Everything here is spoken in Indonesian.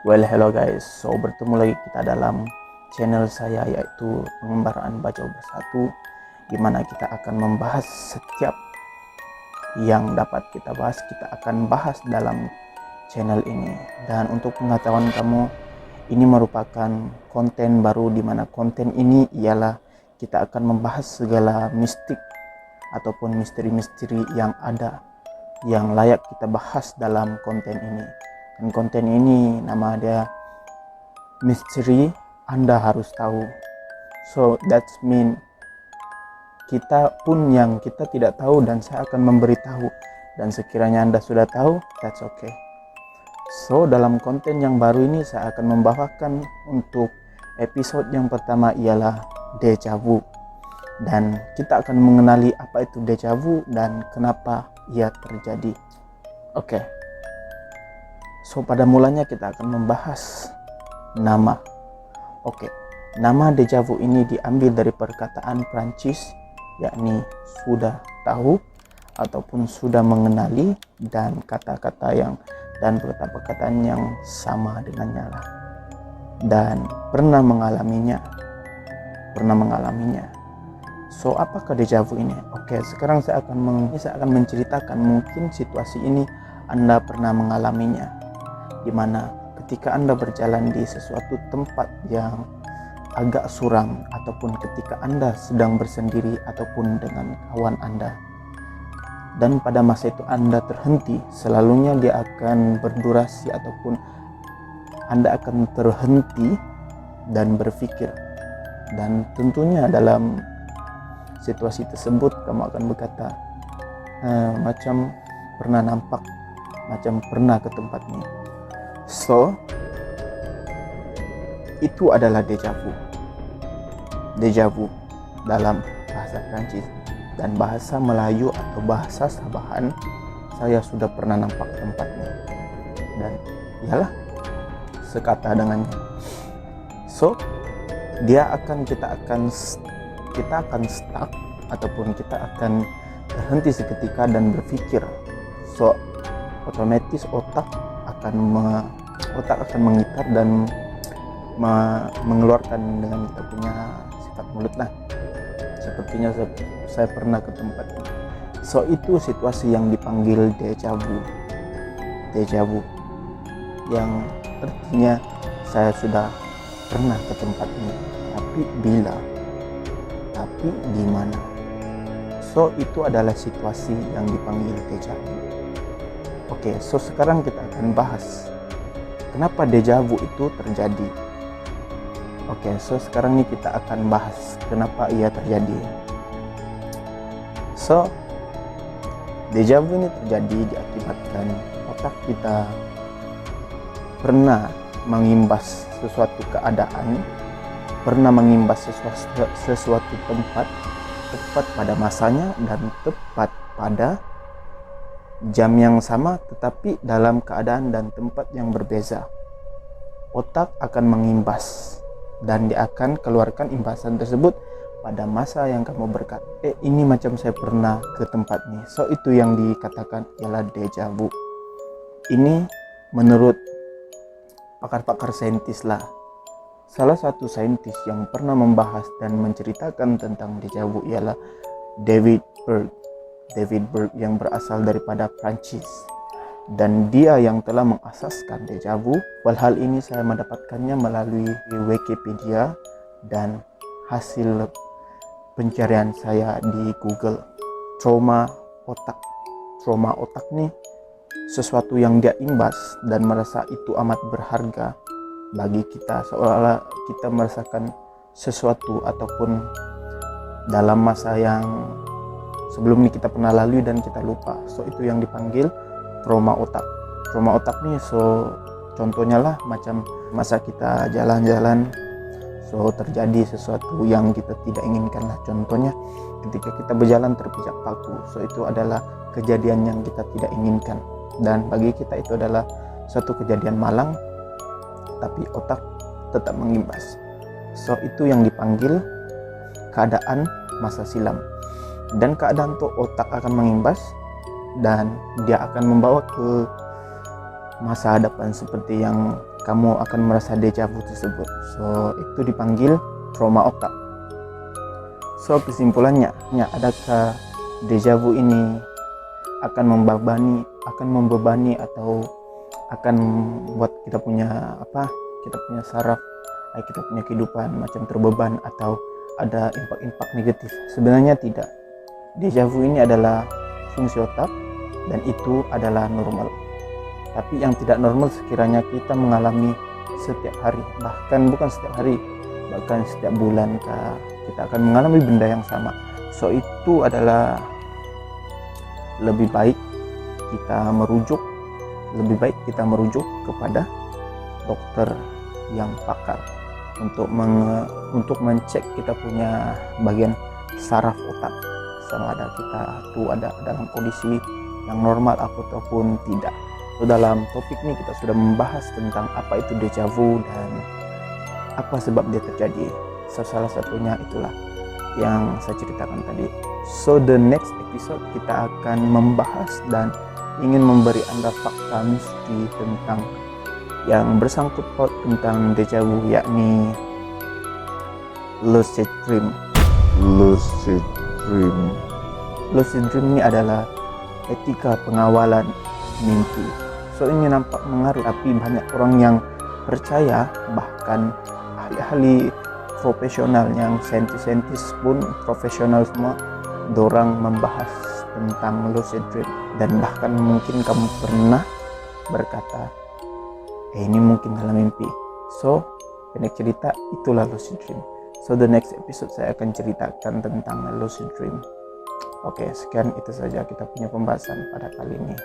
Well, hello guys. So, bertemu lagi kita dalam channel saya, yaitu Pengembaraan Bacau Bersatu, di mana kita akan membahas setiap yang dapat kita bahas, kita akan bahas dalam channel ini. Dan untuk pengetahuan kamu, ini merupakan konten baru, di mana konten ini ialah kita akan membahas segala mistik ataupun misteri-misteri yang ada, yang layak kita bahas dalam konten ini. Dan konten ini nama dia misteri Anda Harus Tahu. So that's mean kita pun yang kita tidak tahu, dan saya akan memberitahu, dan sekiranya Anda sudah tahu, that's okay. So dalam konten yang baru ini saya akan membawakan untuk episode yang pertama ialah deja vu, dan kita akan mengenali apa itu deja vu dan kenapa ia terjadi. Oke. So pada mulanya kita akan membahas nama. Oke. Nama deja vu ini diambil dari perkataan Prancis, yakni sudah tahu ataupun sudah mengenali, dan kata-kata dan perkataan yang sama dengannya lah, dan pernah mengalaminya. So apakah deja vu ini? Oke, sekarang saya akan menceritakan mungkin situasi ini Anda pernah mengalaminya, di mana ketika Anda berjalan di sesuatu tempat yang agak suram, ataupun ketika Anda sedang bersendiri ataupun dengan kawan Anda, dan pada masa itu Anda terhenti. Selalunya dia akan berdurasi, ataupun Anda akan terhenti dan berpikir, dan tentunya dalam situasi tersebut kamu akan berkata, macam pernah nampak, macam pernah ke tempat ini. So itu adalah deja vu. Deja vu dalam bahasa Prancis, dan bahasa Melayu atau bahasa Sabahan, saya sudah pernah nampak tempatnya, dan ialah sekata dengannya. So kita akan stuck, ataupun kita akan terhenti seketika dan berpikir. So otomatis otak akan mengikat dan mengeluarkan dengan kita punya sifat mulut lah. Sepertinya saya pernah ke tempat ini. So itu situasi yang dipanggil deja vu. Deja vu yang artinya saya sudah pernah ke tempat ini, tapi bila, tapi di mana. So itu adalah situasi yang dipanggil deja vu. Oke, so sekarang kita akan bahas kenapa deja vu itu terjadi. Oke, so sekarang ini kita akan bahas kenapa ia terjadi. So deja vu ini terjadi diakibatkan otak kita pernah mengimbas sesuatu keadaan, pernah mengimbas sesuatu tempat, tepat pada masanya dan tepat pada jam yang sama, tetapi dalam keadaan dan tempat yang berbeza. Otak akan mengimbas, dan dia akan keluarkan imbasan tersebut pada masa yang kamu berkata, ini macam saya pernah ke tempat ini. So itu yang dikatakan ialah deja vu. Ini menurut pakar-pakar saintis lah. Salah satu saintis yang pernah membahas dan menceritakan tentang deja vu ialah David Berg yang berasal daripada Prancis, dan dia yang telah mengasaskan deja vu. Hal ini saya mendapatkannya melalui Wikipedia dan hasil pencarian saya di Google. Trauma otak nih sesuatu yang dia imbas dan merasa itu amat berharga bagi kita, seolah-olah kita merasakan sesuatu ataupun dalam masa yang sebelum ini kita pernah lalui dan kita lupa. So itu yang dipanggil trauma otak nih. So contohnya lah macam masa kita jalan-jalan, so terjadi sesuatu yang kita tidak inginkan lah. Contohnya ketika kita berjalan terpijak paku, so itu adalah kejadian yang kita tidak inginkan, dan bagi kita itu adalah suatu kejadian malang, tapi otak tetap mengimbas. So itu yang dipanggil keadaan masa silam, dan keadaan itu otak akan mengimbas dan dia akan membawa ke masa hadapan seperti yang kamu akan merasa deja vu tersebut. So itu dipanggil trauma otak. So kesimpulannya, adakah deja vu ini akan membebani atau akan membuat kita punya saraf, kita punya kehidupan macam terbeban atau ada impak-impak negatif? Sebenarnya tidak. Deja vu ini adalah fungsi otak dan itu adalah normal. Tapi yang tidak normal sekiranya kita mengalami setiap hari, bahkan bukan setiap hari, bahkan setiap bulan kita akan mengalami benda yang sama. So itu adalah lebih baik kita merujuk kepada dokter yang pakar untuk mengecek kita punya bagian saraf otak, sama ada kita tuh ada dalam kondisi yang normal ataupun tidak. So, dalam topik ini kita sudah membahas tentang apa itu deja vu dan apa sebab dia terjadi. So, salah satunya itulah yang saya ceritakan tadi. So the next episode kita akan membahas dan ingin memberi Anda fakta misteri tentang yang bersangkut paut tentang deja vu, yakni lucid dream. Lucid dream ini adalah etika pengawalan mimpi. So ini nampak mengaruh, tapi banyak orang yang percaya, bahkan ahli-ahli profesional yang saintis pun profesional semua, dorang membahas tentang lucid dream. Dan bahkan mungkin kamu pernah berkata, ini mungkin dalam mimpi. So pendek cerita, itulah lucid dream. So the next episode saya akan ceritakan tentang lucid dream. Oke, sekian itu saja kita punya pembahasan pada kali ini.